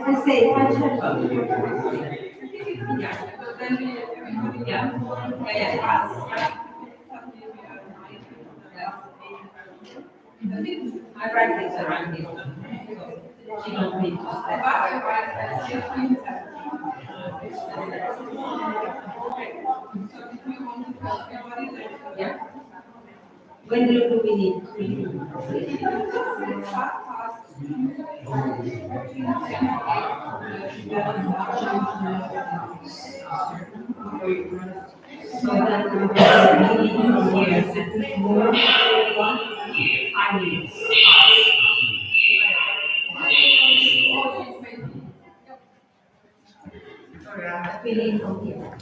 I say, I practice around you. She don't need to yeah. When do we need? So that years and more I need. Sorry, I'm feeling from here.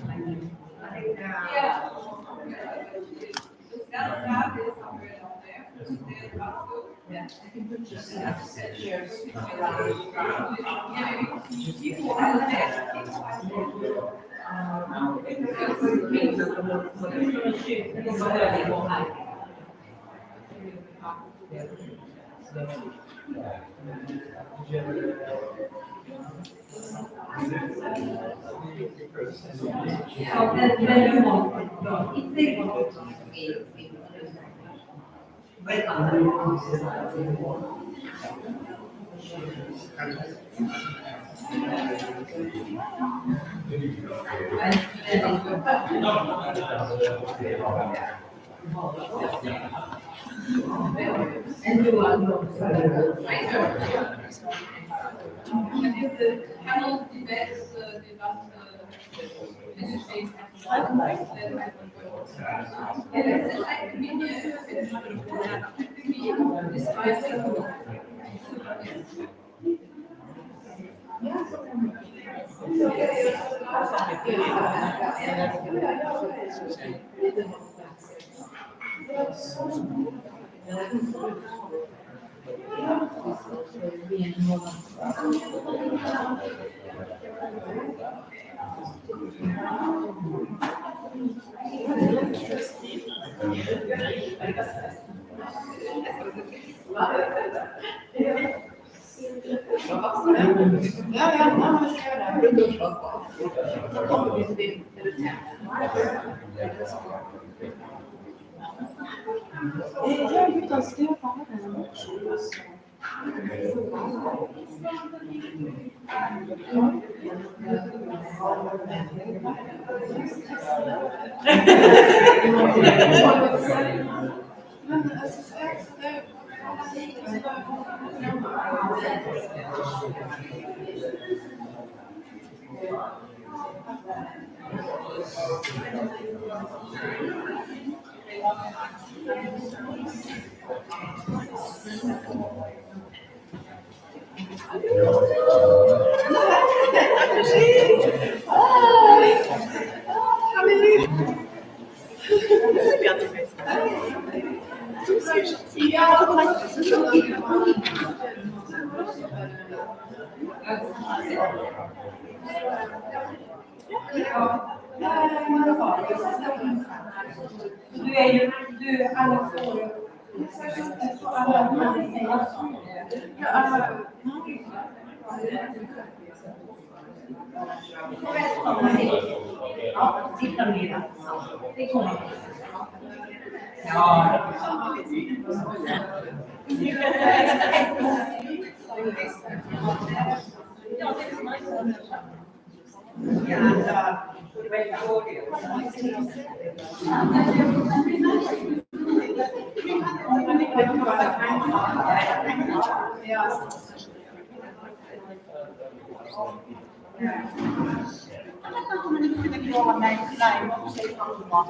Yeah, I can put just chairs so then you want if they want to be and you are Annettaanko me nyt kuitenkin olla näin, onko se ihan hyvä?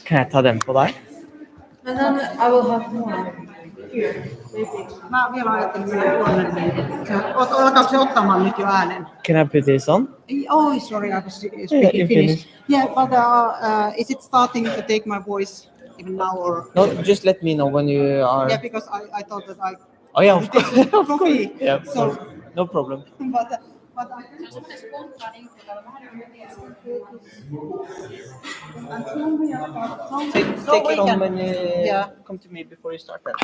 Can I tell them for that? And then I will have more here, maybe. Mä vielä ajattelin tuonne, niin alkaako se ottamaan nyt jo äänen? Can I put this on? Oh, sorry, I was Yeah, speaking in Finnish. Finnish. Yeah, but is it starting to take my voice even now or? No, just let me know when you are. Yeah, because I thought that I. Oh yeah, of course. Coffee. Yeah, of So, course. No problem. but I can just spontaan infotella vähän and tell me about Take it on when you come to me before you start that.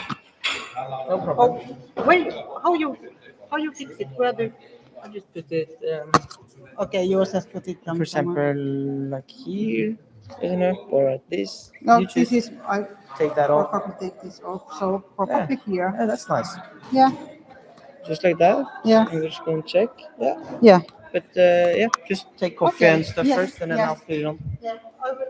No problem. Wait, how you fix it? Where do? I just put it, Okay, you just put it down. for example, like here, isn't it? Or at this. No, You this just is I take that off. probably take this off. So probably here. Yeah, that's nice. Yeah. Just like that. Yeah. I'm just gonna check. Yeah. Yeah. But yeah, just take coffee Okay, and stuff yes, first, and then yes. I'll put it on. Yeah. I will.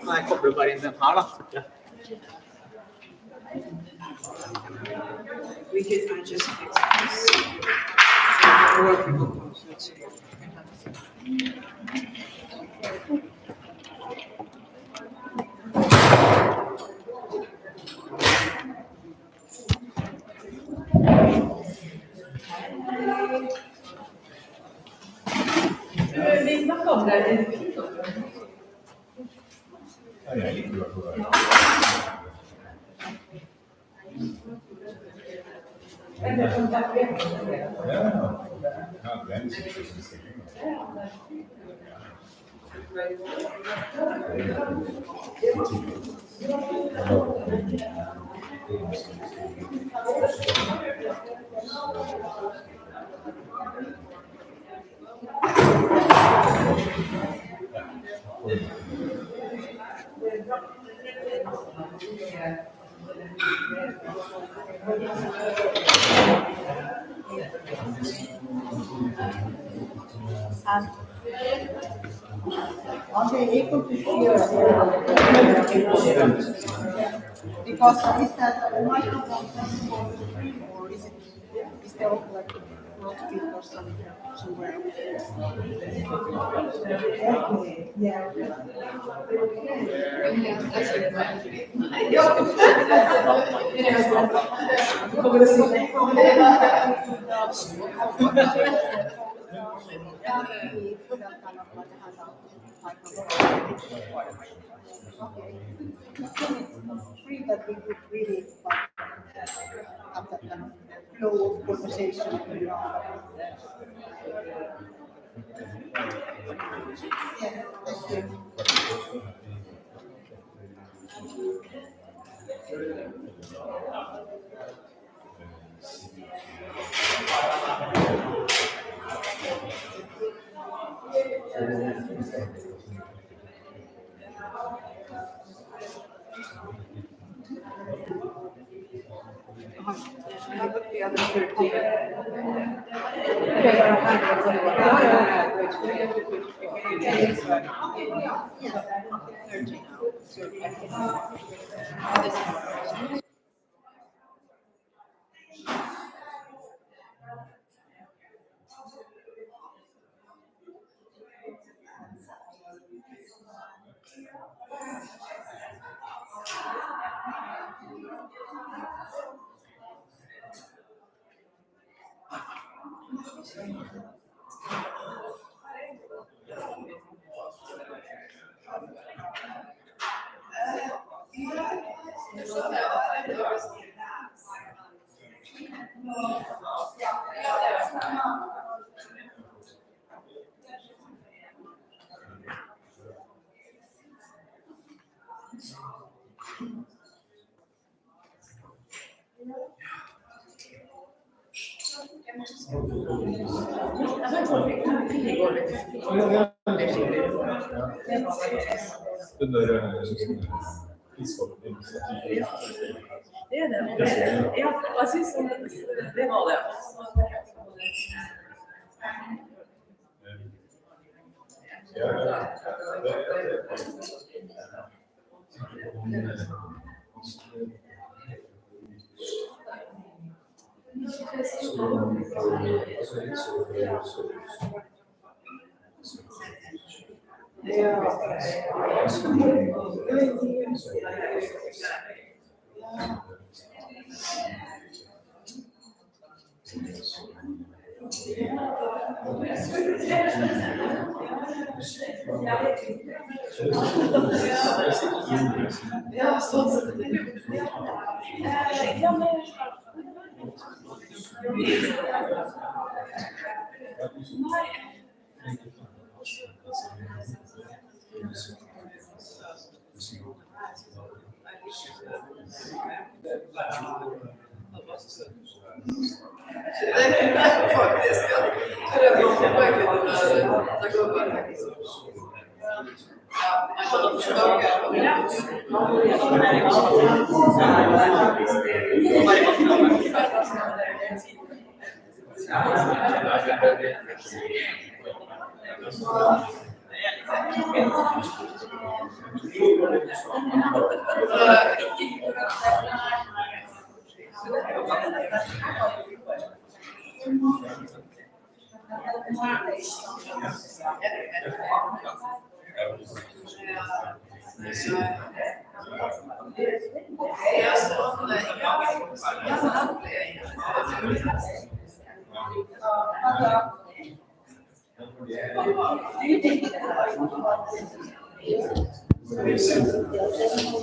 Nej, kopplar bara in den här då. We can just fix this. And are they able to hear us? Because is that a microphone for free or is there like loudspeaker somewhere? Okay, yeah. Okay. Free that we could really have that kind of flow of conversation. Yeah, thank you. The other 13. Ja, hva syns du om det var det? Ja, sånn sett. Faktisk, ja. Det er bra for meg det går bare.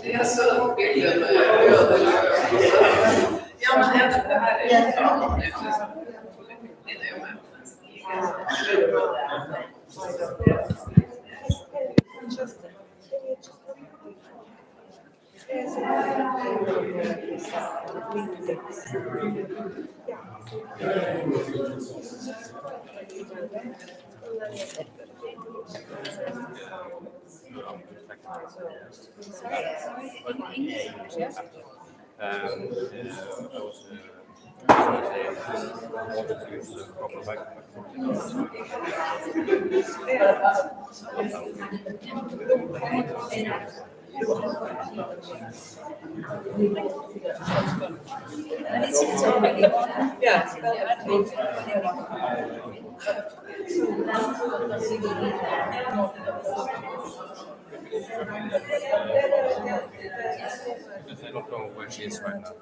Ja, så bilden ja, men det här är Because I don't know where she is right now.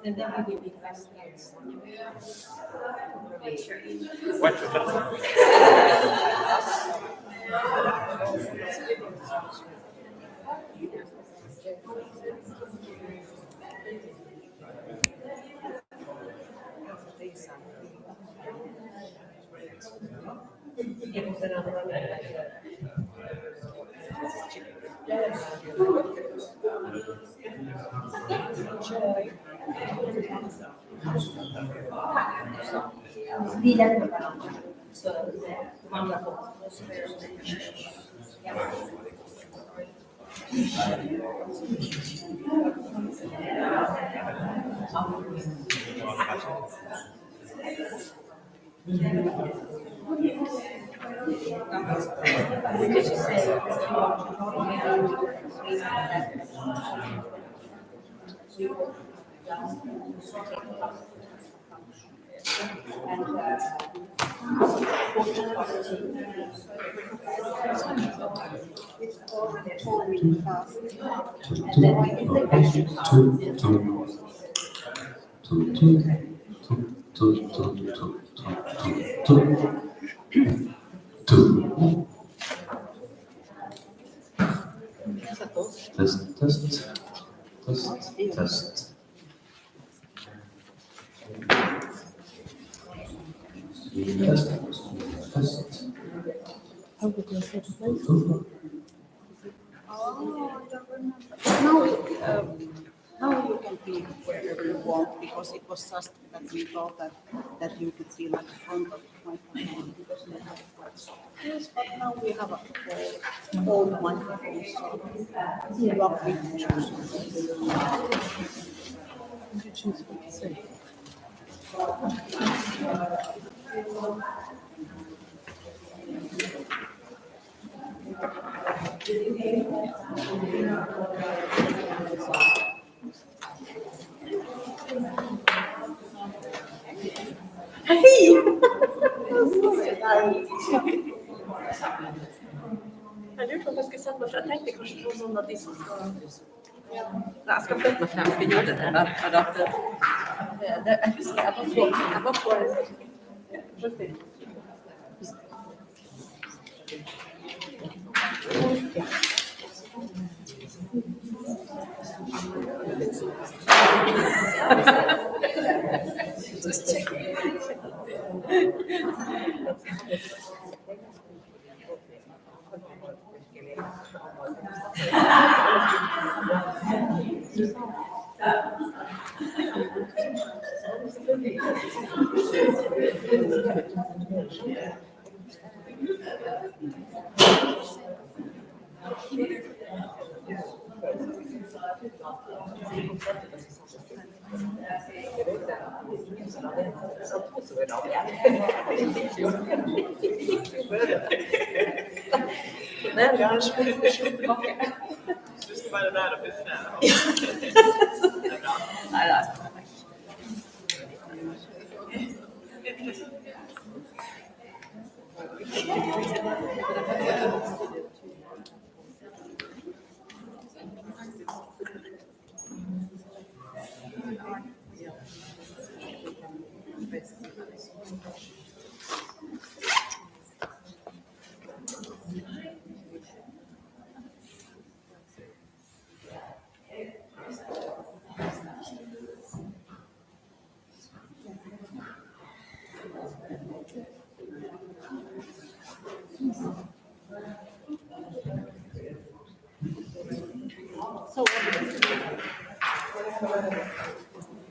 It's already 4 minutes past. Test, test, test, test. Test. Oh, I don't remember. Now, now you can be wherever you want because it was just that we thought that you could see like the front of my phone because they have quite soft. Yes, but now we have a whole microphone, so you are free to choose. Jeg lurte på om jeg skulle sette meg, for jeg tenkte kanskje på noen av de som skal... Nei, jeg skal flytte meg frem, skal gjøre det der. Jeg husker jeg var på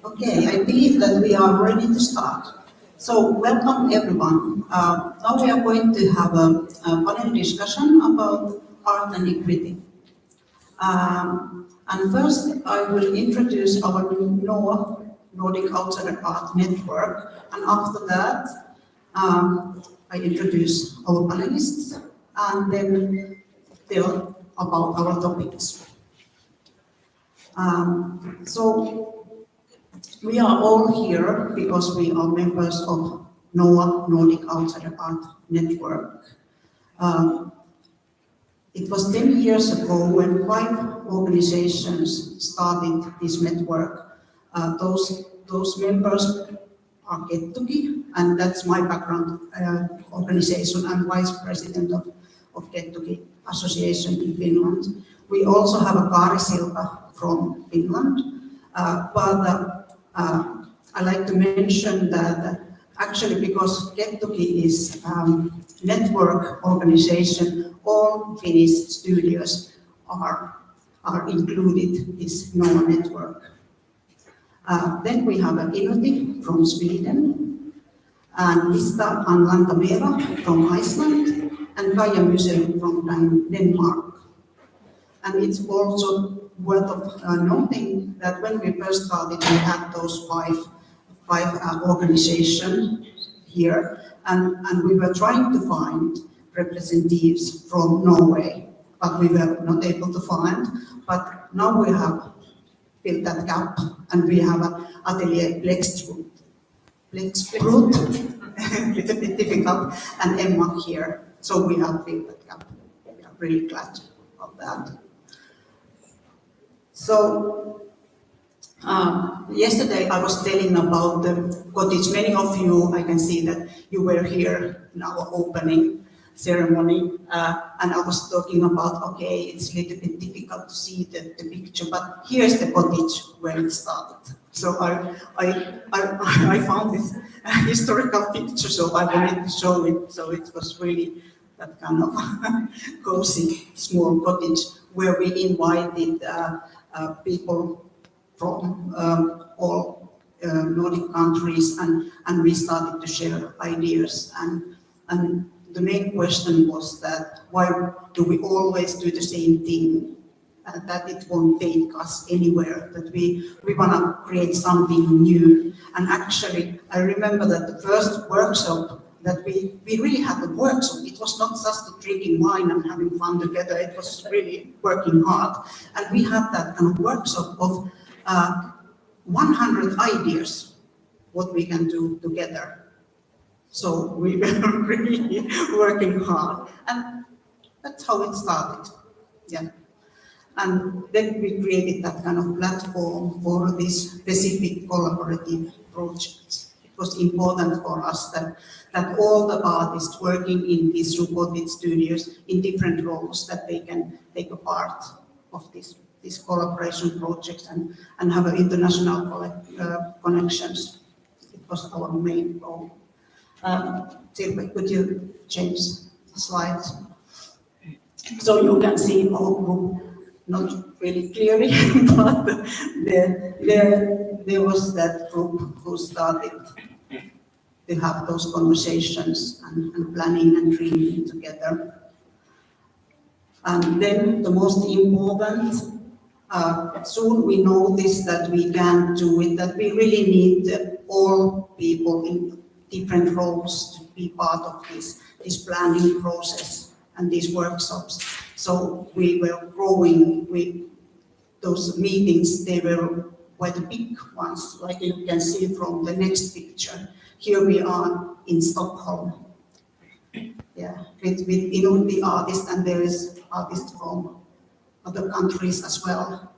Okay, I believe that we are ready to start. So welcome everyone. Now we are going to have a panel discussion about art and equity. And first I will introduce our NOA, Nordic Outsider Art Network, and after that I introduce our panelists and then tell about our topics. So we are all here because we are members of NOA, Nordic Outsider Art Network. It was 10 years ago when 5 organizations started this network. Those members are Gettuki, and that's my background organization. I'm vice president of Gettuki Association in Finland. We also have a Kaarisilta from Finland, but I like to mention that Actually, because Kettuki is network organization, all Finnish studios are included in this NOA network. Then we have Inuti from Sweden, and Vista and Lantamera from Iceland, and Gaia Museum from Denmark. And it's also worth of noting that when we first started, we had those five organizations here, and we were trying to find representatives from Norway, but we were not able to find. But now we have filled that gap, and we have an Atelier Blexbrut, a little bit difficult, and Emma here. So we have filled that gap. We are really glad of that. So yesterday I was telling about the cottage. Many of you, I can see that you were here in our opening ceremony, and I was talking about, okay, it's a little bit difficult to see the picture, but here's the cottage where it started. So I found this historical picture, so I wanted to show it. So it was really that kind of cozy small cottage where we invited people from all Nordic countries, and we started to share ideas. And the main question was that why do we always do the same thing? That it won't take us anywhere, that we want to create something new. And actually, I remember that the first workshop that we really had a workshop. It was not just drinking wine and having fun together, it was really working hard. And we had that kind of workshop of 100 ideas, what we can do together. So we were really working hard. And that's how it started. Yeah. And then we created that kind of platform for these specific collaborative projects. It was important for us that all the artists working in these robotic studios in different roles, that they can take a part of these collaboration projects and have international connections. It was our main goal. Silvi, could you change the slides? So you can see our group, not really clearly, but there was that group who started to have those conversations and planning and dreaming together. And then the most important, soon we noticed that we can't do it, that we really need all people in different roles to be part of this planning process and these workshops. So we were growing with those meetings. They were quite big ones, like you can see from the next picture. Here we are in Stockholm. Yeah, with Inuti artists, and there is artists from other countries as well.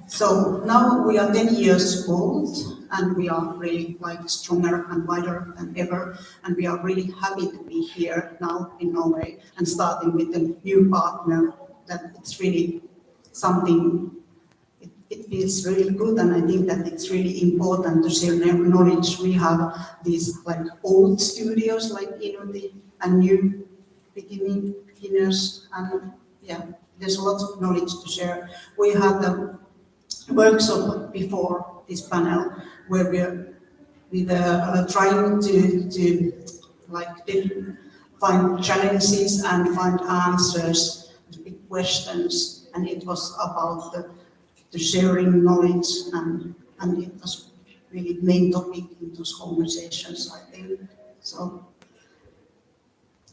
So now we are 10 years old, and we are really like stronger and wider than ever, and we are really happy to be here now in Norway and starting with a new partner. That it's really something. It feels really good, and I think that it's really important to share knowledge. We have these like old studios like Inuti and new beginners, and yeah, there's lots of knowledge to share. We had a workshop before this panel where we were trying to like find challenges and find answers to big questions, and it was about the sharing knowledge, and it was really main topic in those conversations, I think. So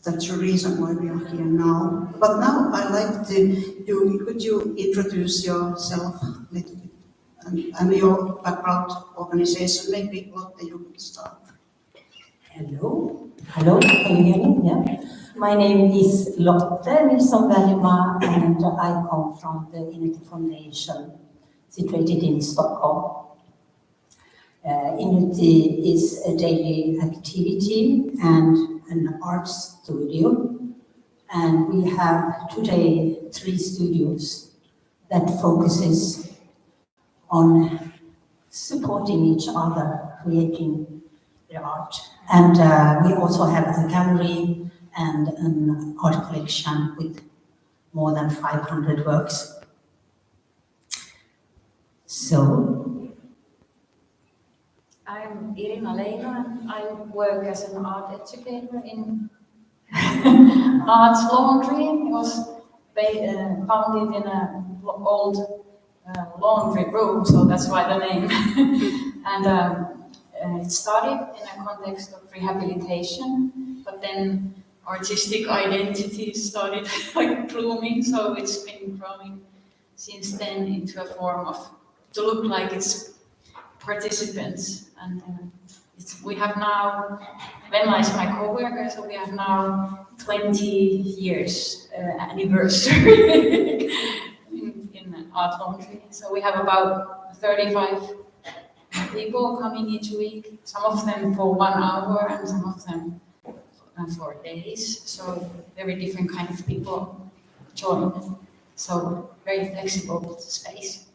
that's the reason why we are here now. But now I'd like could you introduce yourself a little bit and your background, organization? Maybe Lotte, you could start. Hello, can you hear me? Yeah. My name is Lotte Nilsson-Välima, and I come from the Inuti Foundation, situated in Stockholm. Inuti is a daily activity and an art studio, and we have today 3 studios that focuses on supporting each other, creating the art. And we also have a gallery and an art collection with more than 500 works. So, I'm Irina Leino. I work as an art educator in Arts Laundry. It was founded in an old laundry room, so that's why the name. And it started in a context of rehabilitation, but then artistic identity started like blooming, so it's been growing since then into a form of to look like it's participants. And we have now, Venla is my co-worker, so we have now 20 years anniversary in Art Laundry. So we have about 35 people coming each week, some of them for 1 hour and some of them for days. So very different kind of people join. So very flexible space.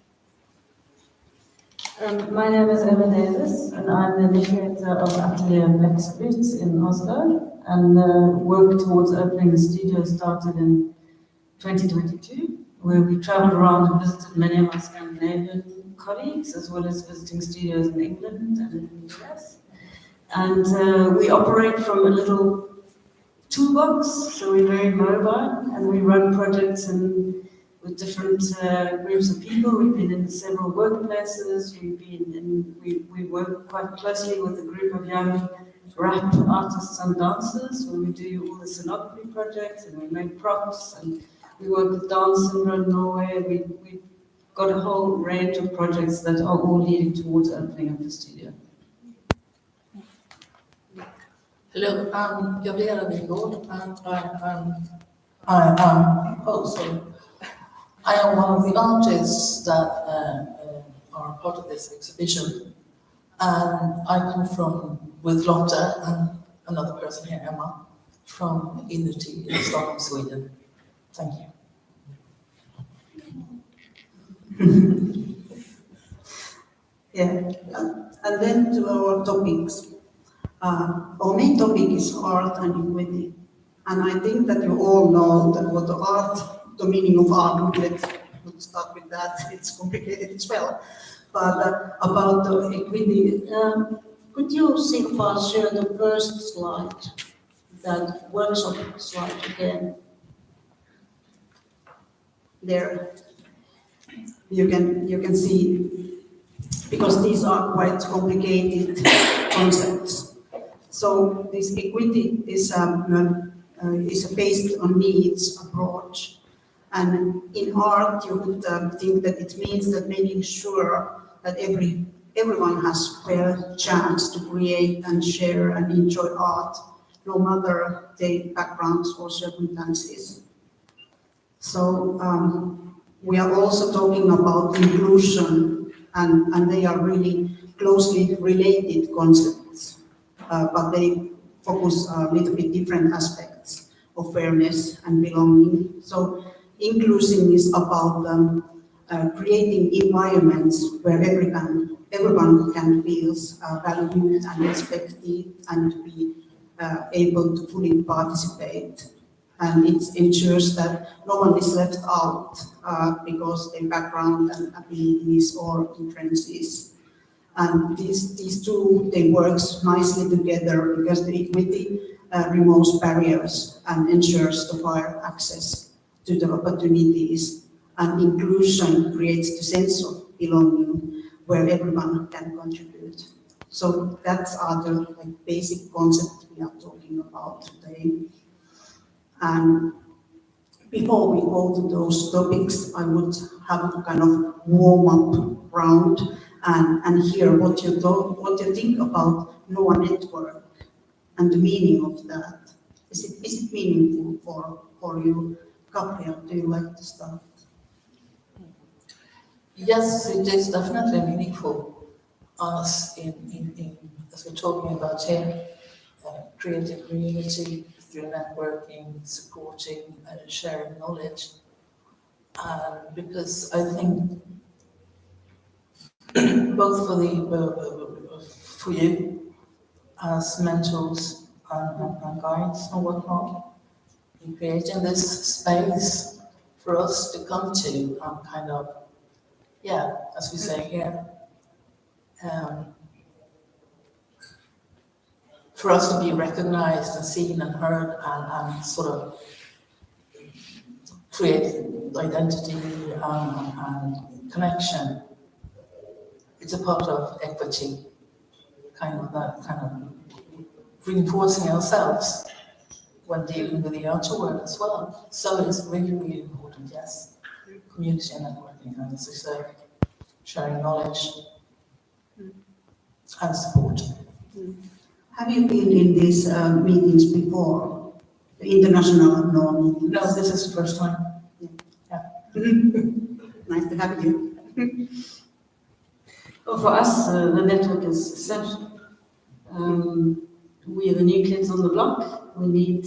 My name is Emma Davis, and I'm the initiator of Atelier Black Streets in Oslo, and work towards opening the studio started in 2022, where we traveled around and visited many of our Scandinavian colleagues, as well as visiting studios in England and in the US. And we operate from a little toolbox, so we're very mobile, and we run projects with different groups of people. We've been in several workplaces. We work quite closely with a group of young rap artists and dancers, where we do all the scenography projects and we make props, and we work with Dance Syndrome Norway. We've got a whole range of projects that are all leading towards opening up the studio. Hello, jag blir Vingård, and I am one of the artists that are part of this exhibition, and I come with Lotte and another person here, Emma, from Art&Equity in Stockholm, Sweden. Thank you. Yeah, and then to our topics. Our main topic is art and equity, and I think that you all know that what the meaning of art. Let's start with that. It's complicated as well. But about the equity, could you, Silva, share the first slide, that workshop slide again? There, you can see, because these are quite complicated concepts. So this equity is based on needs approach. And in art, you would think that it means that making sure that everyone has fair chance to create and share and enjoy art, no matter their backgrounds or circumstances. So we are also talking about inclusion, and they are really closely related concepts, but they focus a little bit different aspects of fairness and belonging. So inclusion is about creating environments where everyone can feel valued and respected and be able to fully participate. And it ensures that no one is left out because their background and abilities or differences. And these two, they work nicely together because the equity removes barriers and ensures the fair access to the opportunities, and inclusion creates the sense of belonging where everyone can contribute. So that's the basic concept we are talking about today. And before we go to those topics, I would have a kind of warm-up round and hear what you think about NOA network and the meaning of that. Is it meaningful for you? Gabriel, do you like to start? Yes, it is definitely meaningful. As we're talking about here, creating community through networking, supporting, and sharing knowledge. Because I think both for you as mentors and guides and whatnot, in creating this space for us to come to and kind of, yeah, as we say here, for us to be recognized and seen and heard and sort of create identity and connection. It's a part of equity, kind of that kind of reinforcing ourselves when dealing with the outer world as well. So it's really, really important, yes. Community and networking, and as I say, sharing knowledge and support. Have you been in these meetings before? The international NO meetings? No, this is the first time. Yeah. Nice to have you. Well, for us, the network is essential. We are the new kids on the block. We need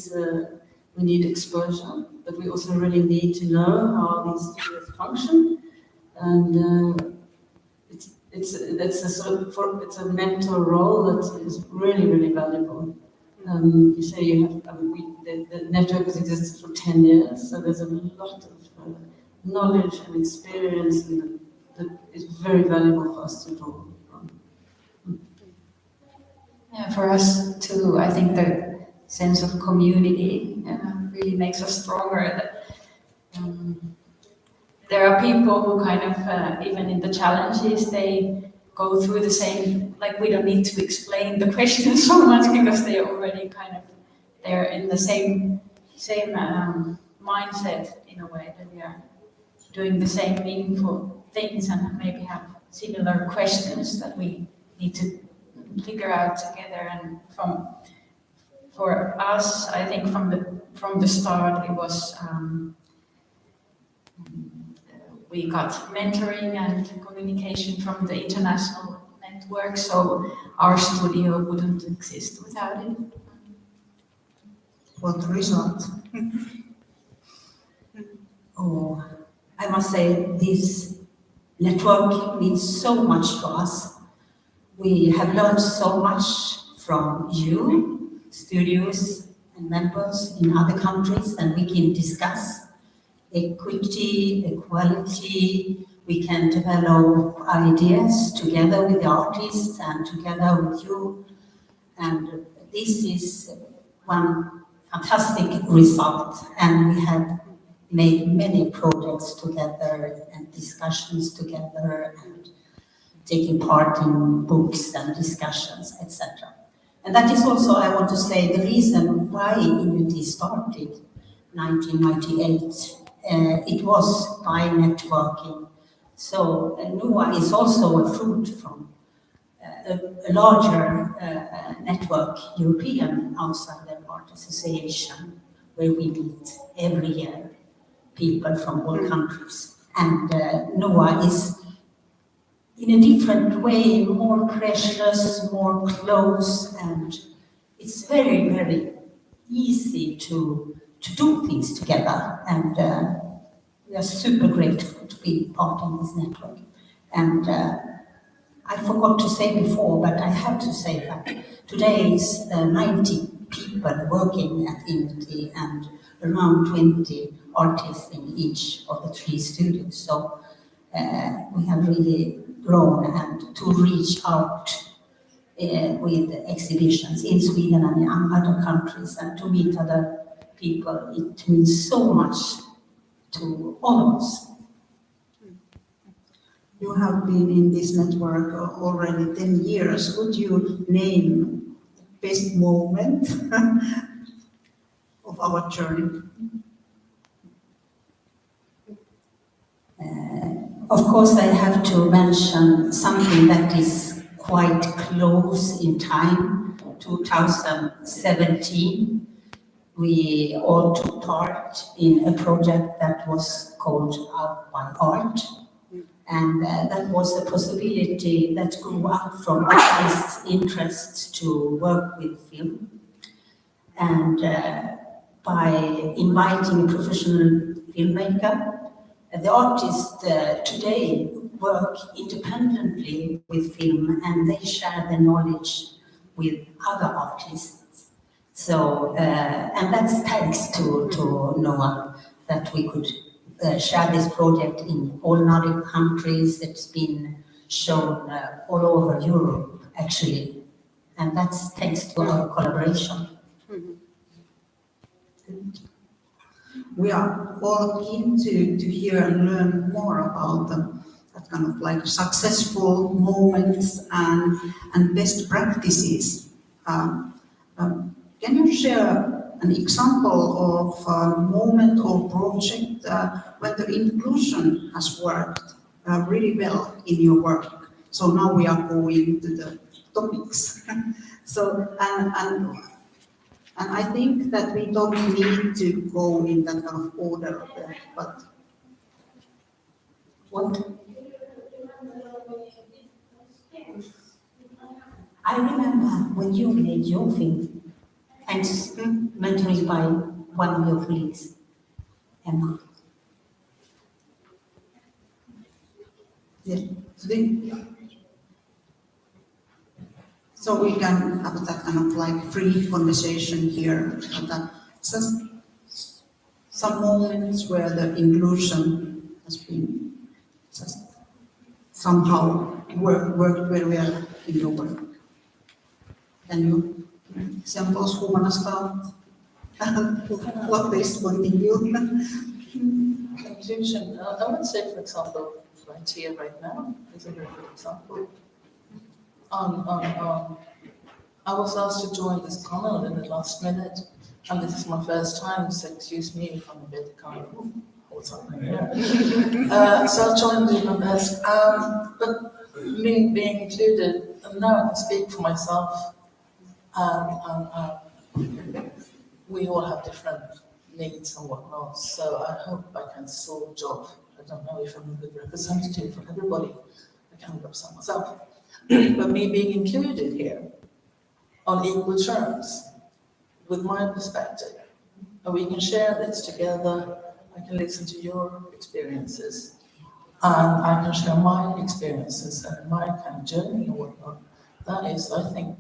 exposure, but we also really need to know how these studios function. And it's a sort of it's a mentor role that is really, really valuable. You say you have the network has existed for 10 years, so there's a lot of knowledge and experience that is very valuable for us to draw from. Yeah, for us too, I think the sense of community really makes us stronger. There are people who kind of, even in the challenges, they go through the same, like we don't need to explain the questions so much because they already kind of, they're in the same mindset in a way, that we are doing the same meaningful things and maybe have similar questions that we need to figure out together. And for us, I think from the start, it was we got mentoring and communication from the international network, so our studio wouldn't exist without it. What result? Oh, I must say this network means so much for us. We have learned so much from you, studios and members in other countries, and we can discuss equity, equality. We can develop ideas together with the artists and together with you. And this is one fantastic result. And we have made many projects together and discussions together and taking part in books and discussions, etc. And that is also, I want to say, the reason why INUT started 1998. It was by networking. So NUA is also a fruit from a larger network, European Outsider Art Association, where we meet every year people from all countries. And NUA is, in a different way, more precious, more close, and it's very, very easy to do things together. And we are super grateful to be part of this network. And I forgot to say before, but I have to say that today is 90 people working at INUT and around 20 artists in each of the 3 studios. So we have really grown, and to reach out with exhibitions in Sweden and in other countries and to meet other people, it means so much to all of us. You have been in this network already 10 years. Would you name the best moment of our journey? Of course, I have to mention something that is quite close in time, 2017. We all took part in a project that was called Out by Art. And that was a possibility that grew up from artists' interests to work with film. And by inviting a professional filmmaker, the artists today work independently with film and they share their knowledge with other artists. So, and that's thanks to Noah that we could share this project in all Nordic countries. It's been shown all over Europe, actually. And that's thanks to our collaboration. We are all keen to hear and learn more about that kind of like successful moments and best practices. Can you share an example of a moment or project where the inclusion has worked really well in your work? So now we are going to the topics. So, and I think that we don't need to go in that kind of order, but What? I remember when you made your film, thanks mentoring by one of your colleagues, Emma. yeah. So we can have that kind of like free conversation here, that just some moments where the inclusion has been just somehow worked very well in your work. Can you examples who wanna start? What is continue? Inclusion, I would say, for example, right here, right now, is a very good example. I was asked to join this panel in the last minute, and this is my first time, so excuse me if I'm a bit kind of, what's happening here? So I joined in my best, but me being included, and now I can speak for myself, we all have different needs and whatnot, so I hope I can solve job. I don't know if I'm a good representative for everybody, I can't represent myself. But me being included here on equal terms with my perspective, and we can share this together, I can listen to your experiences, and I can share my experiences and my kind of journey and whatnot. That is, I think,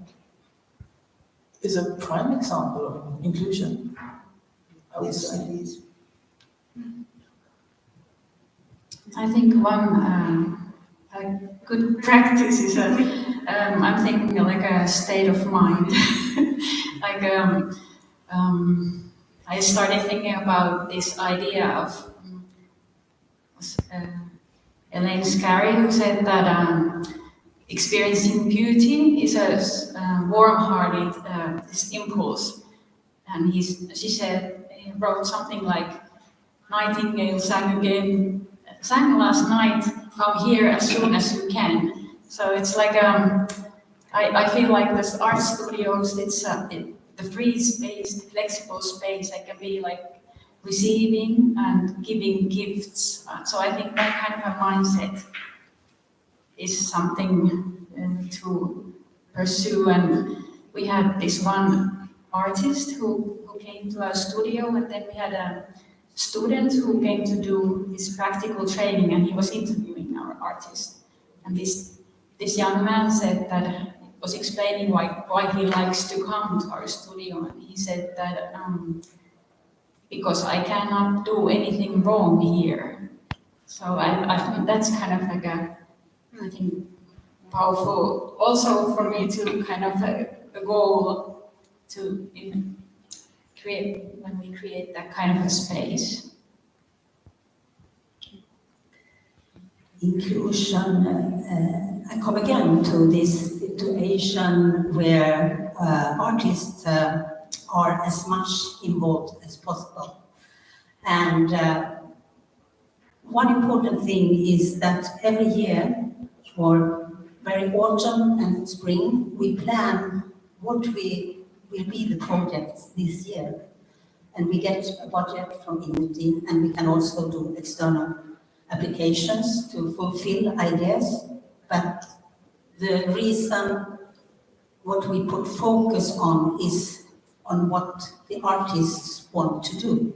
is a prime example of inclusion, I would say. I think one a good practice is I'm thinking like a state of mind. Like I started thinking about this idea of Elaine Scarry, who said that experiencing beauty is a warm-hearted this impulse, and she said he wrote something like Nightingale sang last night, come here as soon as you can. So it's like, I feel like this art studios, it's the free space, the flexible space, I can be like receiving and giving gifts. So I think that kind of a mindset is something to pursue. And we had this one artist who came to our studio, and then we had a student who came to do this practical training, and he was interviewing our artist. And this young man said that, was explaining why he likes to come to our studio, and he said that because I cannot do anything wrong here. So I think that's kind of like I think powerful, also for me to kind of a goal to create, when we create that kind of a space. Inclusion, I come again to this situation where artists are as much involved as possible. And one important thing is that every year, for very autumn and spring, we plan what will be the projects this year. And we get a budget from Unity, and we can also do external applications to fulfill ideas. But the reason what we put focus on is on what the artists want to do.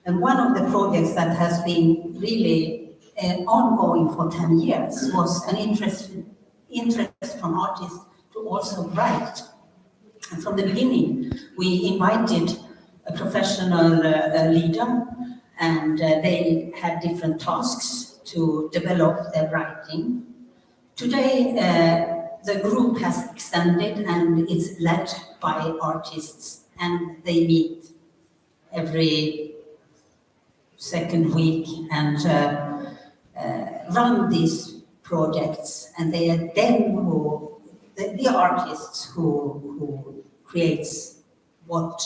And one of the projects that has been really ongoing for 10 years was an interest from artists to also write. And from the beginning, we invited a professional leader, and they had different tasks to develop their writing. Today, the group has extended and it's led by artists, and they meet every second week and run these projects, and they are them who, the artists who creates what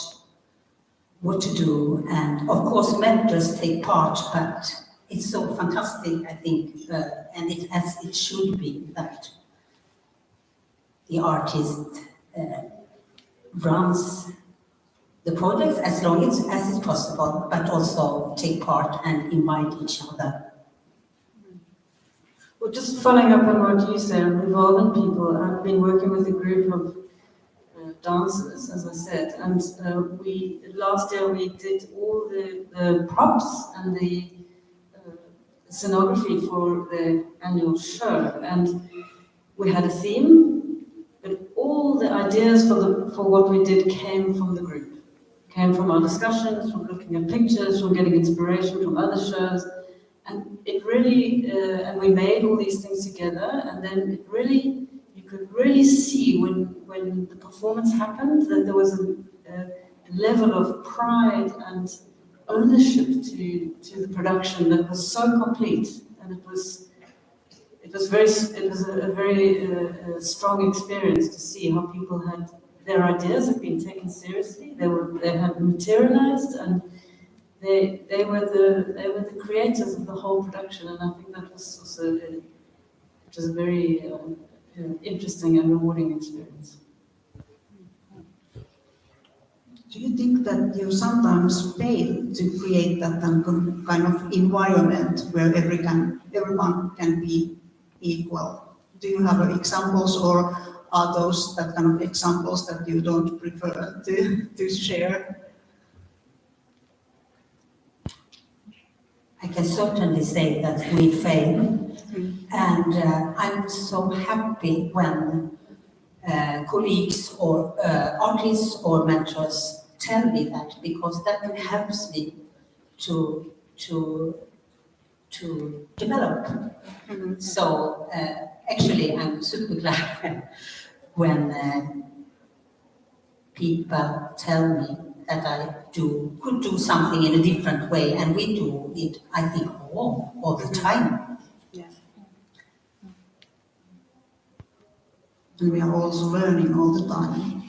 to do, and of course mentors take part, but it's so fantastic, I think, and as it should be, that the artist runs the projects as long as it's possible, but also take part and invite each other. Well, just following up on what you said, involving people, I've been working with a group of dancers, as I said, and last year we did all the props and the scenography for the annual show, and we had a theme, but all the ideas for what we did came from the group, came from our discussions, from looking at pictures, from getting inspiration from other shows, and it really, and we made all these things together, and then it really, you could really see when the performance happened that there was a level of pride and ownership to the production that was so complete, and it was a very strong experience to see how people had their ideas had been taken seriously. They had materialized, and they were the creators of the whole production, and I think that was also it was a very interesting and rewarding experience. Do you think that you sometimes fail to create that kind of environment where everyone can be equal? Do you have examples, or are those that kind of examples that you don't prefer to share? I can certainly say that we fail, and I'm so happy when colleagues or artists or mentors tell me that, because that helps me to develop. So actually, I'm super glad when people tell me that I could do something in a different way, and we do it, I think, all the time. Yes. And we are also learning all the time.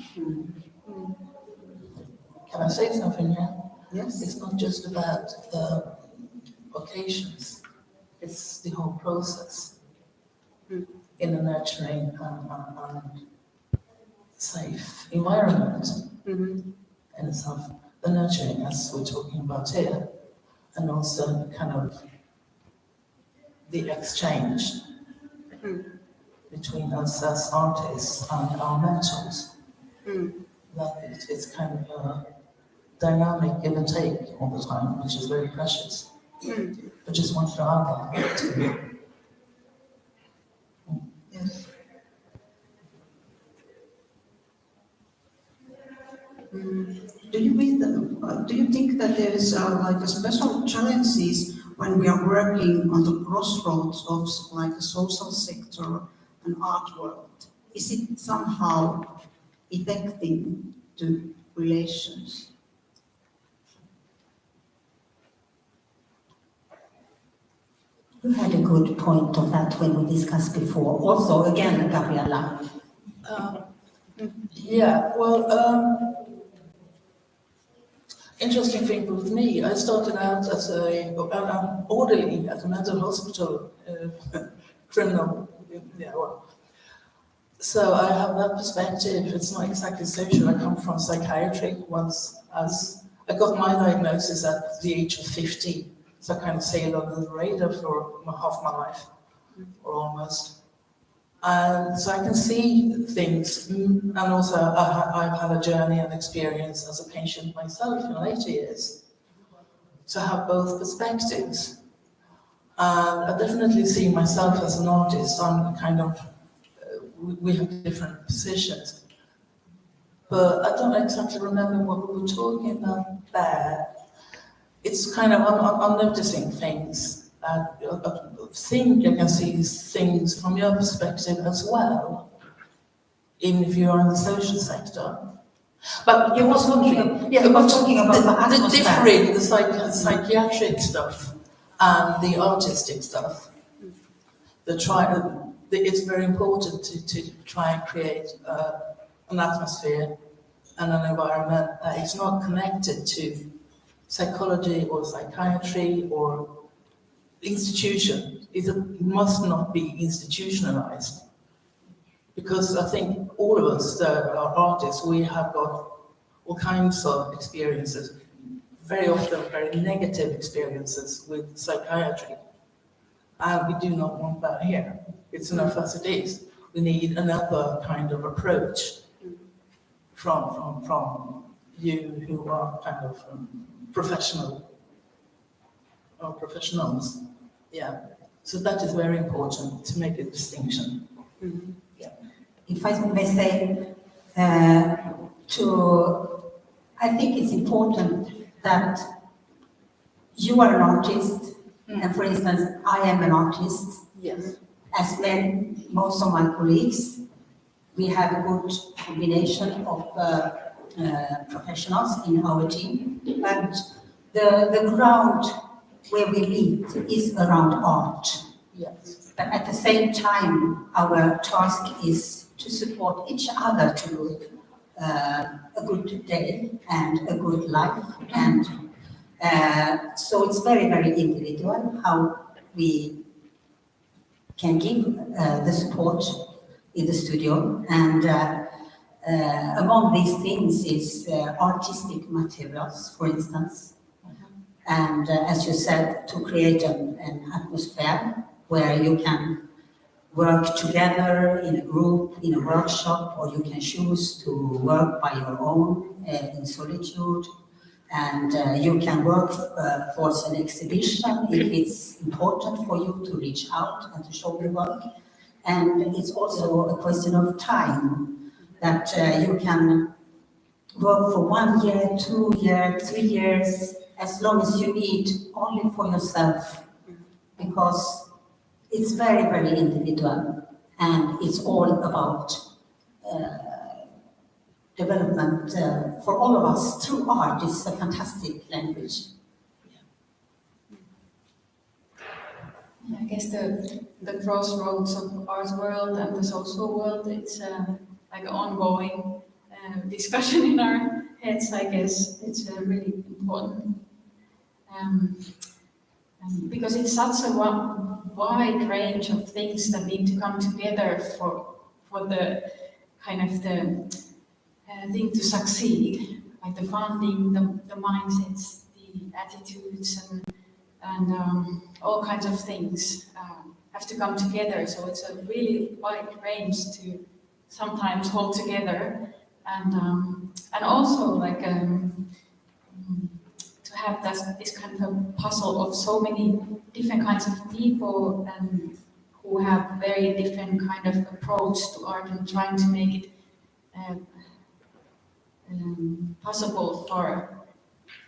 Can I say something here? Yes. It's not just about the occasions, it's the whole process in a nurturing and safe environment. In itself, the nurturing, as we're talking about here, and also kind of the exchange between us as artists and our mentors. That it's kind of a dynamic give and take all the time, which is very precious. I just wanted to add that. Yes. Do you think that there is like a special challenges when we are working on the crossroads of like the social sector and art world? Is it somehow affecting the relations? You had a good point on that when we discussed before. Also, again, Gabriella. Yeah, well, interesting thing with me, I started out as an orderly at a mental hospital, criminal. Yeah, well. So I have that perspective. It's not exactly social. I come from psychiatry. As I got my diagnosis at the age of 50, so I kind of sailed under the radar for half my life, or almost. And so I can see things, and also I've had a journey and experience as a patient myself in later years, to have both perspectives. And I definitely see myself as an artist. I'm kind of, we have different positions. But I don't exactly remember what we were talking about there. It's kind of, I'm noticing things. I think I can see things from your perspective as well, even if you are in the social sector. But You were talking about the differing the psychiatric stuff and the artistic stuff. It's very important to try and create an atmosphere and an environment that is not connected to psychology or psychiatry or institution. It must not be institutionalized. Because I think all of us that are artists, we have got all kinds of experiences, very often very negative experiences with psychiatry. And we do not want that here. It's enough as it is. We need another kind of approach from you who are kind of professional or professionals. Yeah. So that is very important to make a distinction. Mm-hmm. Yeah. If I may say, I think it's important that you are an artist, and for instance, I am an artist. Yes. As most of my colleagues, we have a good combination of professionals in our team, but the ground where we meet is around art. Yes. But at the same time, our task is to support each other to live a good day and a good life. And so it's very, very individual how we can give the support in the studio. And among these things is artistic materials, for instance. And as you said, to create an atmosphere where you can work together in a group, in a workshop, or you can choose to work by your own in solitude. And you can work for an exhibition if it's important for you to reach out and to show your work. And it's also a question of time that you can work for 1 year, 2 years, 3 years, as long as you need, only for yourself, because it's very, very individual, and it's all about development for all of us through art. It's a fantastic language. I guess the crossroads of art world and the social world, it's like an ongoing discussion in our heads, I guess. It's really important. Because it's such a wide range of things that need to come together for the kind of the thing to succeed, like the funding, the mindsets, the attitudes, and all kinds of things have to come together. So it's a really wide range to sometimes hold together, and also like to have this kind of a puzzle of so many different kinds of people and who have very different kind of approach to art and trying to make it possible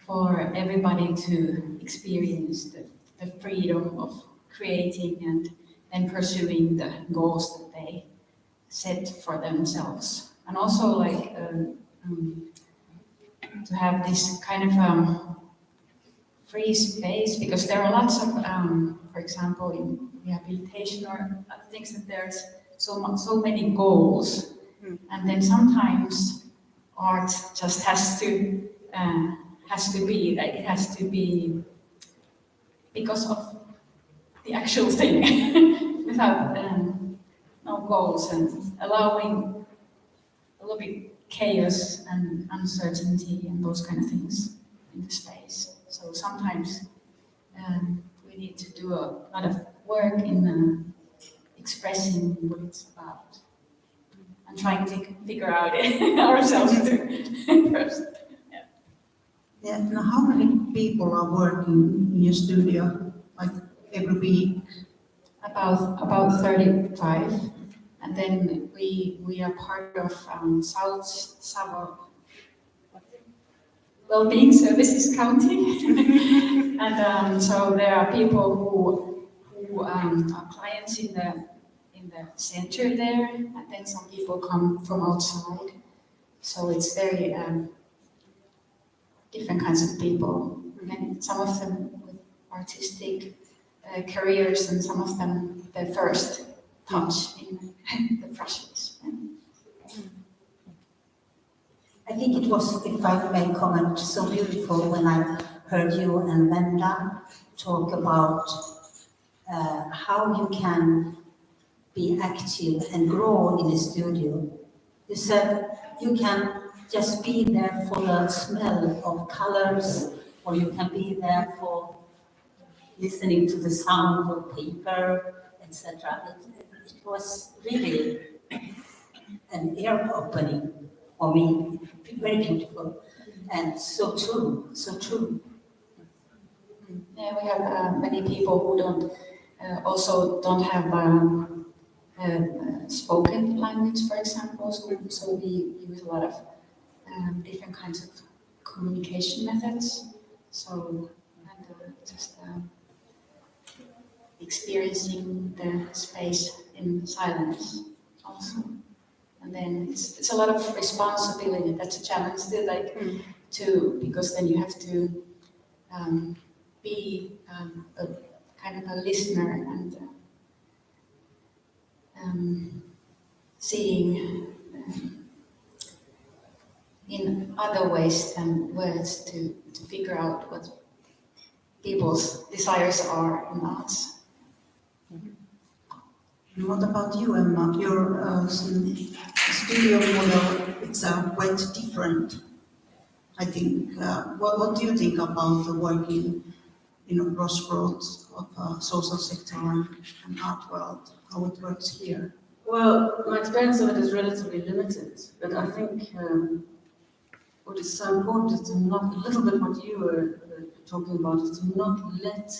for everybody to experience the freedom of creating and pursuing the goals that they set for themselves. And also like to have this kind of free space, because there are lots of, for example, in rehabilitation or other things, that there's so many goals, and then sometimes art just has to be like, it has to be because of the actual thing without no goals, and allowing a little bit chaos and uncertainty and those kind of things in the space. So sometimes we need to do a lot of work in expressing what it's about and trying to figure out ourselves first. Yeah, and how many people are working in your studio? Like every week? About 35, and then we are part of South Savo Wellbeing Services County, and so there are people who are clients in the center there, and then some people come from outside. So it's very different kinds of people, and some of them with artistic careers, and some of them their first touch in the process. I think it was, if I may comment, so beautiful when I heard you and Venda talk about how you can be active and grow in a studio. You said you can just be there for the smell of colors, or you can be there for listening to the sound of paper, etc. It was really an ear opening for me, very beautiful, and so true, so true. Yeah, we have many people who also don't have spoken language, for example. So we use a lot of different kinds of communication methods. So and just experiencing the space in silence also. And then it's a lot of responsibility. That's a challenge to because then you have to be a kind of a listener and seeing in other ways than words to figure out what people's desires are in arts. And what about you, Emma? Your studio model, it's quite different, I think. What do you think about the working in a crossroads of social sector and art world, how it works here? Well, my experience of it is relatively limited, but I think what is so important is to not, a little bit what you were talking about, is to not let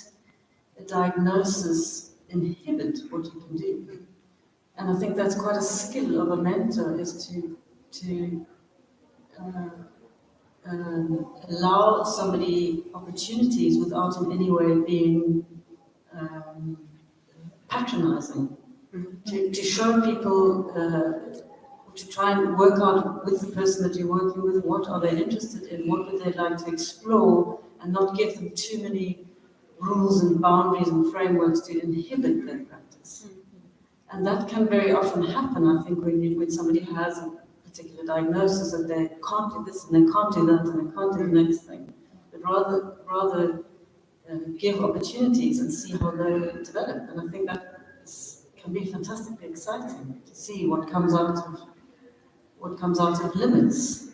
a diagnosis inhibit what you can do. And I think that's quite a skill of a mentor, is to allow somebody opportunities without in any way being patronizing. To show people, to try and work out with the person that you're working with, what are they interested in, what would they like to explore, and not give them too many rules and boundaries and frameworks to inhibit their practice. And that can very often happen, I think, when somebody has a particular diagnosis that they can't do this and they can't do that and they can't do the next thing. But rather give opportunities and see how they develop. And I think that can be fantastically exciting to see what comes out of limits.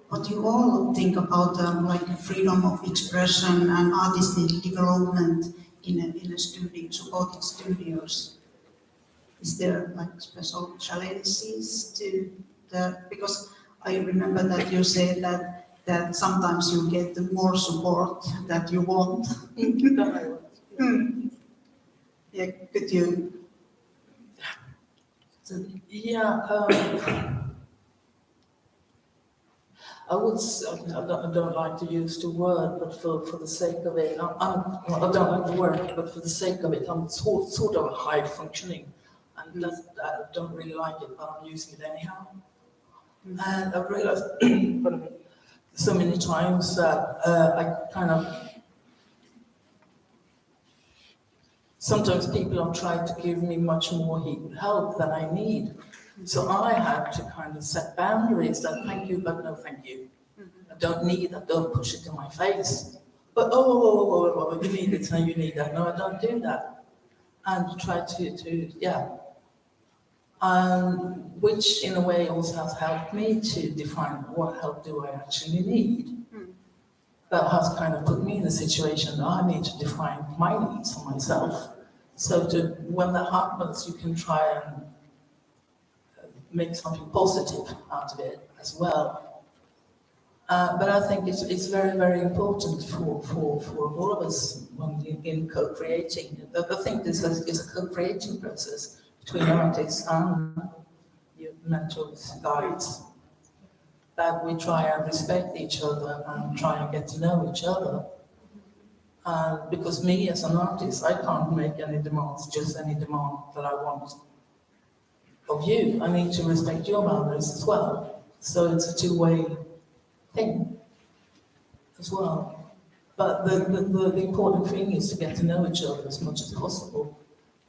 What do you all think about like freedom of expression and artistic development in a studio, supported studios? Is there like special challenges to because I remember that you said that sometimes you get more support that you want. Yeah, could you? So, I don't like to use the word, but for the sake of it, I don't like the word, but for the sake of it, I'm sort of high functioning, and I don't really like it, but I'm using it anyhow. And I've realized so many times that I kind of, sometimes people have tried to give me much more help than I need. So I have to kind of set boundaries that thank you, but no thank you. I don't need that, don't push it in my face. But you need it, and you need that. No, I don't do that. And try to which in a way also has helped me to define what help do I actually need. That has kind of put me in a situation that I need to define my needs for myself. So when that happens, you can try and make something positive out of it as well. But I think it's very, very important for all of us when in co-creating. The thing is a co-creating process between artists and your mentors, guides, that we try and respect each other and try and get to know each other. Because me as an artist, I can't make any demands, just any demand that I want of you. I need to respect your boundaries as well. So it's a two-way thing as well. But the important thing is to get to know each other as much as possible.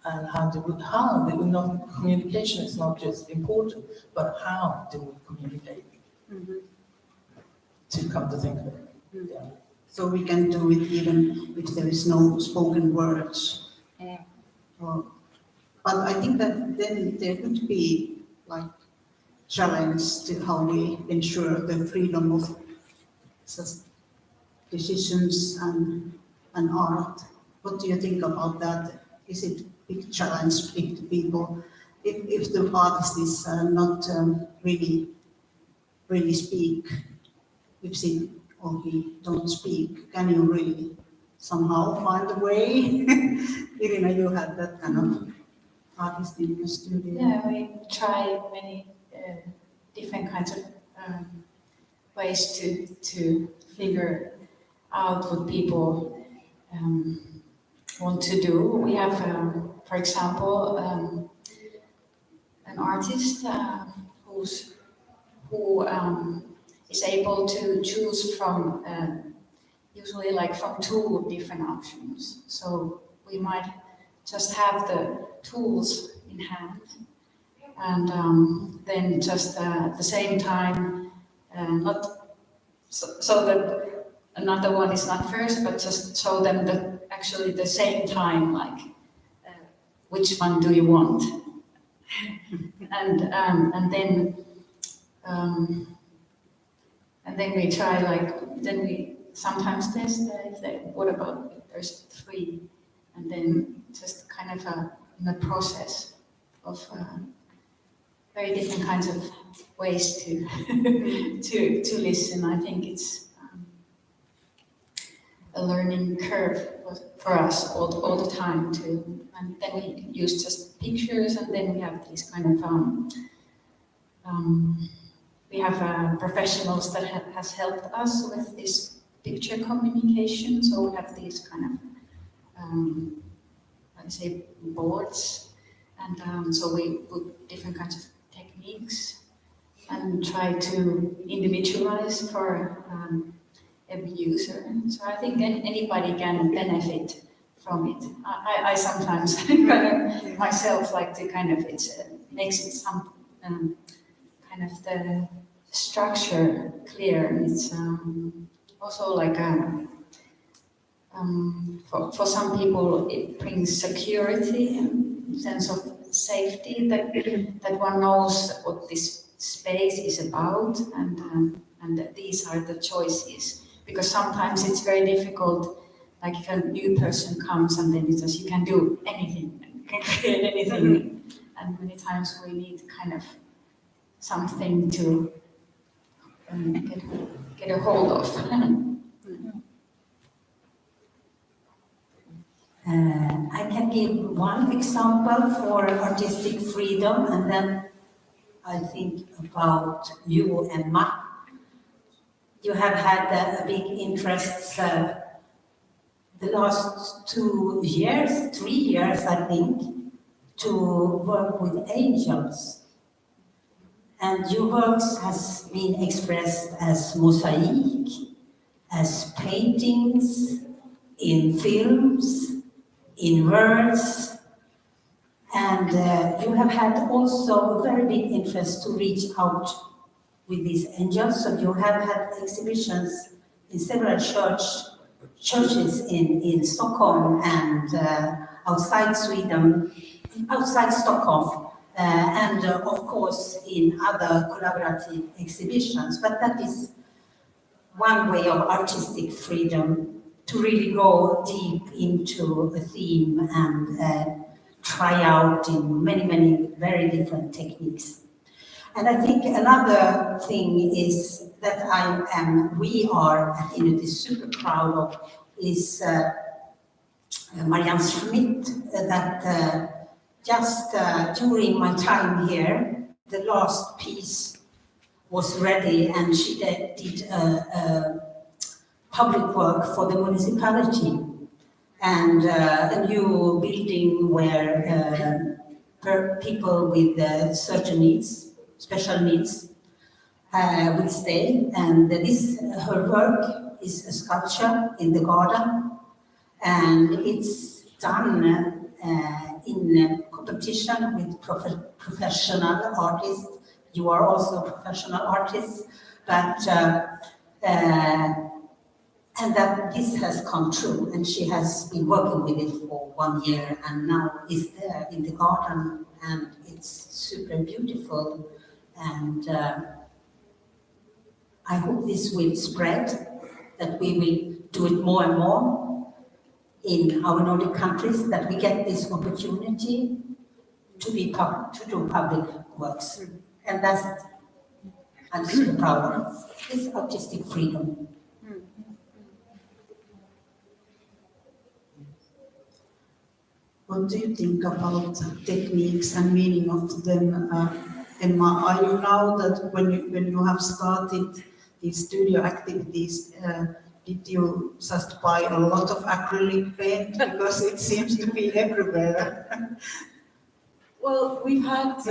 And not communication is not just important, but how do we communicate? To come to think of it. Yeah. So we can do it even if there is no spoken words. But I think that then there could be like challenge to how we ensure the freedom of decisions and art. What do you think about that? Is it a big challenge if the people, if the artist is not really speak, if she or he don't speak, can you really somehow find a way? Irina, you had that kind of artist in your studio. Yeah, we try many different kinds of ways to figure out what people want to do. We have, for example, an artist who is able to choose from usually like from two different options. So we might just have the tools in hand, and then just at the same time, not so that another one is not first, but just show them that actually the same time, like which one do you want, and then we try then we sometimes test if they, what about if there's three, and then just kind of in a process of very different kinds of ways to to listen. I think it's a learning curve for us all the time too. And then we use just pictures, and then we have these kind of we have professionals that has helped us with this picture communication. So we have these kind of I'd say boards, and so we put different kinds of techniques and try to individualize for every user. So I think anybody can benefit from it. I sometimes kind of myself like to kind of makes it some kind of the structure clear. It's also like for some people it brings security and sense of safety that one knows what this space is about, and that these are the choices. Because sometimes it's very difficult, like if a new person comes and then it says you can do anything, you can create anything, and many times we need kind of something to get a hold of. I can give one example for artistic freedom, and then I think about you, Emma. You have had a big interest the last 2 years, 3 years, I think, to work with angels. And your works has been expressed as mosaic, as paintings, in films, in words, and you have had also a very big interest to reach out with these angels. So you have had exhibitions in several churches in Stockholm and outside Sweden, outside Stockholm, and of course in other collaborative exhibitions. But that is one way of artistic freedom, to really go deep into a theme and try out in many very different techniques. And I think another thing is we are at Unity super proud of is Marianne Schmidt, that just during my time here, the last piece was ready, and she did public work for the municipality, and a new building where people with certain needs, special needs, will stay. And her work is a sculpture in the garden, and it's done in competition with professional artists. You are also a professional artist, but and that this has come true, and she has been working with it for 1 year, and now is there in the garden, and it's super beautiful. And I hope this will spread, that we will do it more and more in our Nordic countries, that we get this opportunity to do public works. And that's it. I'm super proud of. It's artistic freedom. What do you think about techniques and meaning of them, Emma? Are you now that when you have started these studio activities, did you just buy a lot of acrylic paint, because it seems to be everywhere? Well, we've had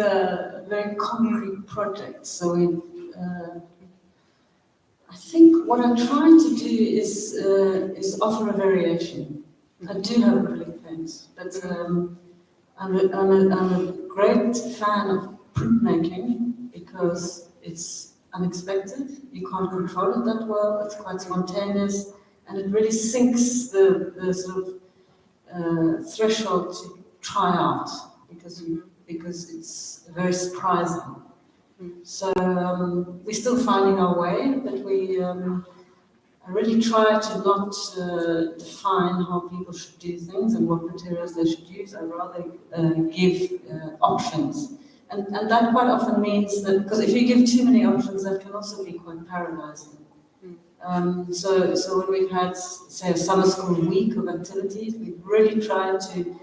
very concrete projects, so I think what I'm trying to do is offer a variation. I do have acrylic paints, but I'm a great fan of printmaking because it's unexpected. You can't control it that well. It's quite spontaneous, and it really sinks the sort of threshold to try art because it's very surprising. So we're still finding our way, but I really try to not define how people should do things and what materials they should use. I rather give options. And that quite often means that, because if you give too many options, that can also be quite paralyzing. So when we've had, say, a summer school week of activities, we've really tried to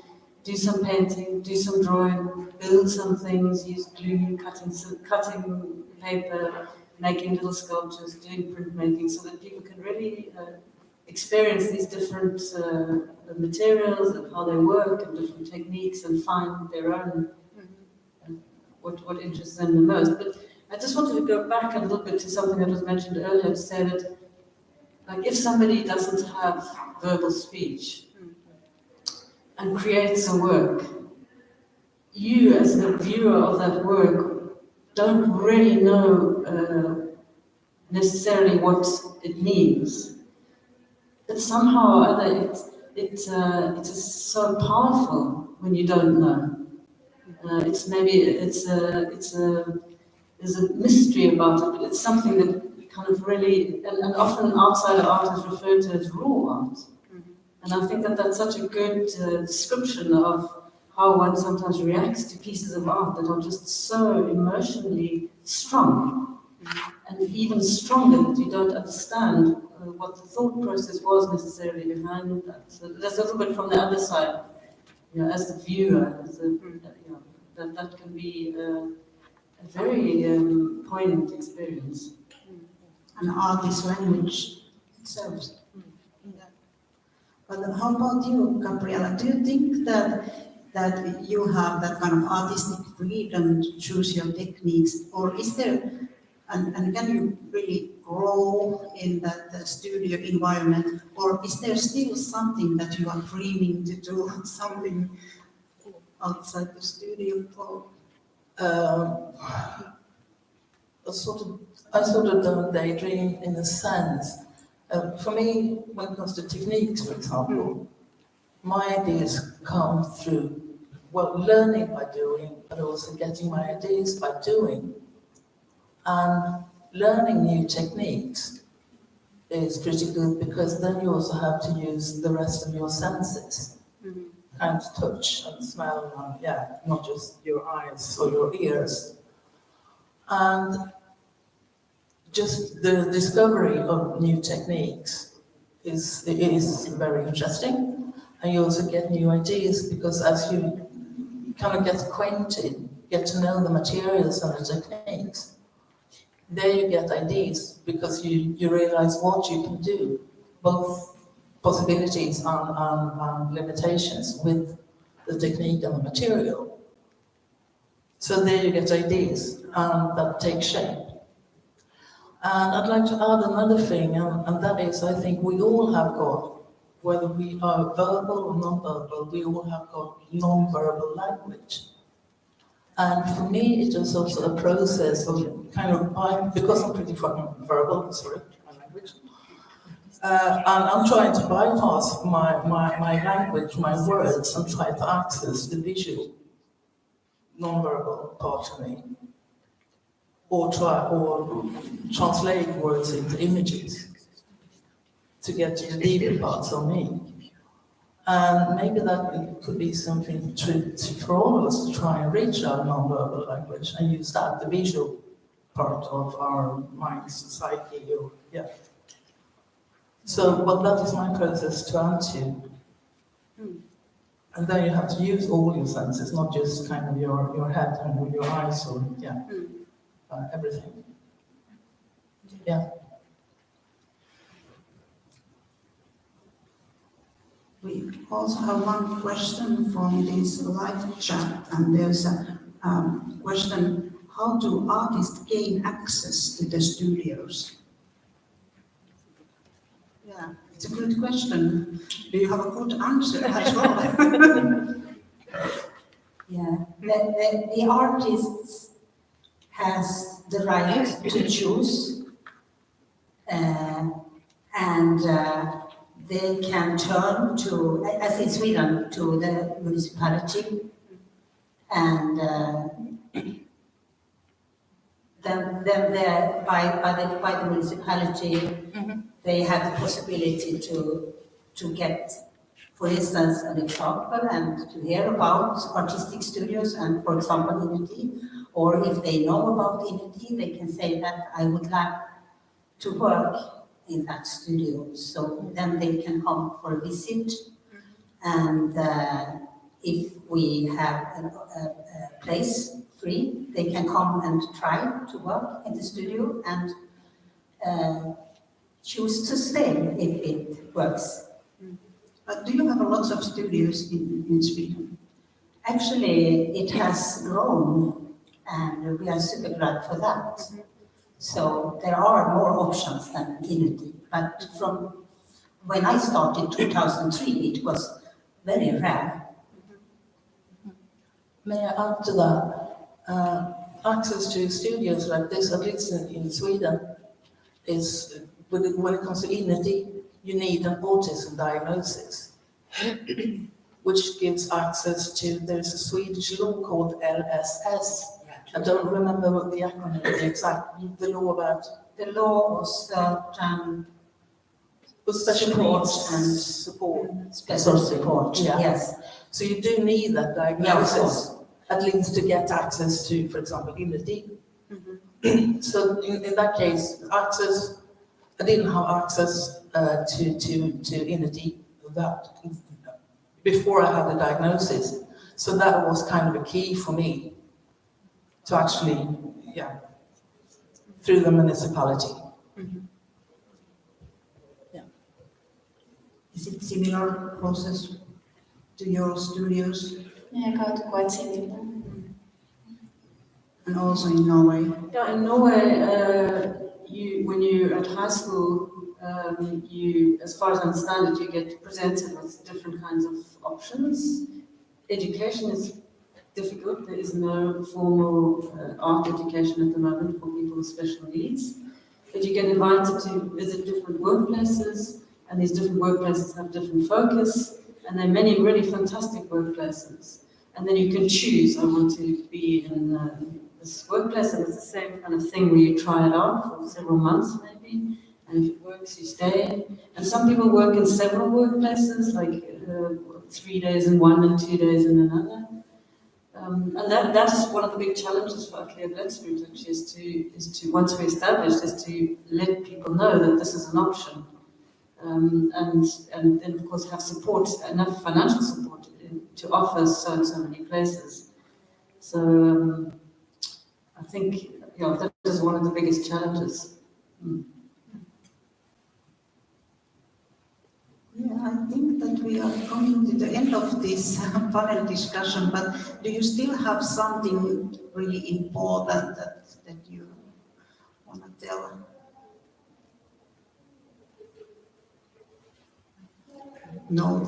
do some painting, do some drawing, build some things, use glue, cutting paper, making little sculptures, doing printmaking, so that people can really experience these different materials and how they work and different techniques and find their own, what interests them the most. But I just wanted to go back a little bit to something that was mentioned earlier, to say that, like, if somebody doesn't have verbal speech and creates a work, you as the viewer of that work don't really know necessarily what it means, but somehow or other it's so powerful when you don't know. There's a mystery about it, but it's something that kind of really, and often outsider art is referred to as raw art. And I think that that's such a good description of how one sometimes reacts to pieces of art that are just so emotionally strong, and even stronger that you don't understand what the thought process was necessarily behind that. So there's a little bit from the other side, as the viewer, that can be a very poignant experience. And art is language itself. But how about you, Gabriela? Do you think that you have that kind of artistic freedom to choose your techniques, or is there, and can you really grow in that studio environment, or is there still something that you are dreaming to do, something outside the studio? I sort of don't daydream in a sense. For me, when it comes to techniques, for example, my ideas come through, learning by doing, but also getting my ideas by doing. And learning new techniques is pretty good, because then you also have to use the rest of your senses, and touch and smell, and not just your eyes or your ears. And just the discovery of new techniques is very interesting. And you also get new ideas because as you kind of get acquainted, get to know the materials and the techniques, there you get ideas because you realize what you can do, both possibilities and limitations with the technique and the material. So there you get ideas that take shape. And I'd like to add another thing, and that is, I think we all have got, whether we are verbal or non-verbal, we all have got non-verbal language. And for me, it was also a process of kind of, because I'm pretty fucking verbal, sorry, my language, and I'm trying to bypass my language, my words, and try to access the visual, non-verbal part of me. Or translate words into images to get to the deeper parts of me. And maybe that could be something for all of us to try and reach our non-verbal language and use that, the visual part of our minds, psyche, or, yeah. So, but that is my process to add to. And then you have to use all your senses, not just kind of your head and your eyes, or, yeah, everything. Yeah. We also have one question from this live chat, and there's a question: how do artists gain access to the studios? Yeah, it's a good question. Do you have a good answer as well? Yeah, the artists has the right to choose, and they can turn to, as in Sweden, to the municipality, and then by the municipality, they have the possibility to get, for instance, an example and to hear about artistic studios and, for example, Unity, or if they know about Unity, they can say that I would like to work in that studio. So then they can come for a visit, and if we have a place free, they can come and try to work in the studio and choose to stay if it works. But do you have lots of studios in Sweden? Actually, it has grown, and we are super glad for that. So there are more options than Unity. But from when I started 2003, it was very rare. May I add to that? Access to studios like this, at least in Sweden, is, when it comes to Unity, you need an autism diagnosis, which gives access to, there's a Swedish law called LSS. I don't remember what the acronym is, the law about. The law was special needs and support. Special support, yeah. Yes. So you do need that diagnosis, at least to get access to, for example, Unity. So in that case, access, I didn't have access to Unity that before I had the diagnosis. So that was kind of a key for me to actually, yeah, through the municipality. Yeah. Is it similar process to your studios? Yeah, quite similar. And also in Norway? Yeah, in Norway, when you're at high school, you, as far as I understand it, you get presented with different kinds of options. Education is difficult. There is no formal art education at the moment for people with special needs. But you get invited to visit different workplaces, and these different workplaces have different focus, and there are many really fantastic workplaces. And then you can choose, I want to be in this workplace, and it's the same kind of thing where you try it out for several months maybe, and if it works, you stay. And some people work in several workplaces, like 3 days in one and 2 days in another. And that is one of the big challenges for Atelier Blexroot, actually, is to once we establish, is to let people know that this is an option, and then of course have support, enough financial support to offer so many places. So I think that is one of the biggest challenges. Yeah, I think that we are coming to the end of this panel discussion, but do you still have something really important that you want to tell? No,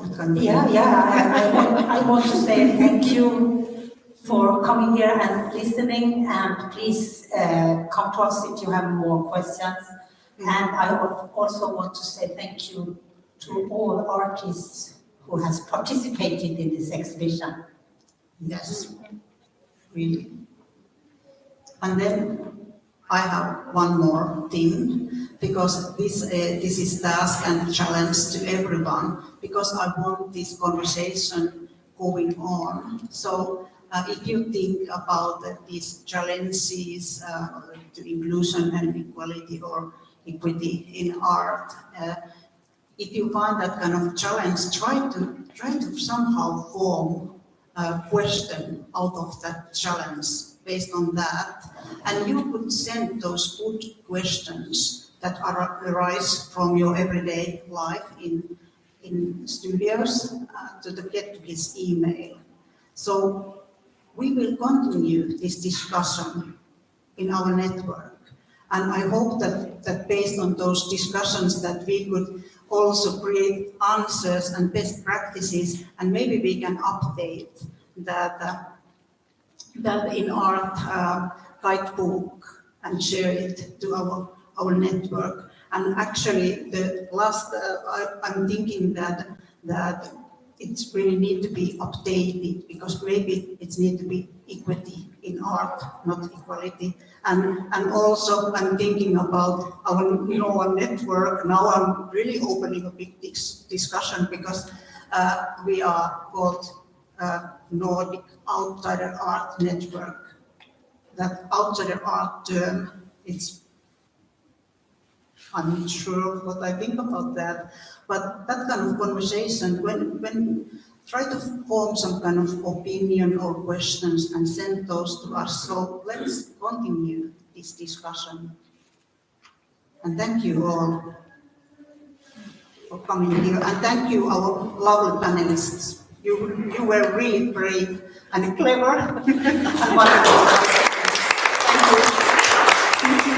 I want to say thank you for coming here and listening, and please come to us if you have more questions. And I also want to say thank you to all artists who has participated in this exhibition. Yes, really. And then I have one more thing, because this is task and challenge to everyone, because I want this conversation going on. So if you think about these challenges to inclusion and equality or equity in art, if you find that kind of challenge, try to somehow form a question out of that challenge based on that, and you could send those good questions that arise from your everyday life in studios to get to this email. So we will continue this discussion in our network, and I hope that based on those discussions that we could also create answers and best practices, and maybe we can update that in art guidebook and share it to our network. And actually, the last I'm thinking that it's really need to be updated, because maybe it needs to be equity in art, not equality. And also I'm thinking about our network. Now I'm really opening a big discussion, because we are called Nordic Outsider Art Network. That outsider art term, I'm not sure what I think about that, but that kind of conversation, when try to form some kind of opinion or questions and send those to us. So let's continue this discussion. And thank you all for coming here, and thank you our lovely panelists. You were really brave and clever and wonderful. Thank you.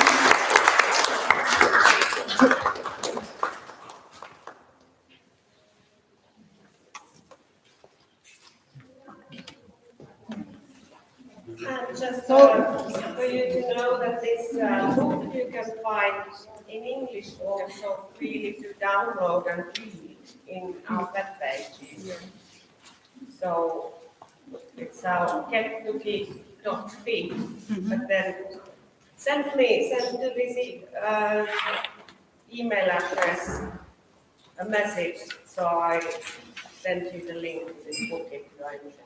And just for you to know that this book you can find in English also freely to download and read in our web page. So it's gettuki.fi, but then send to this email address a message, so I send you the link to this book if you are interested.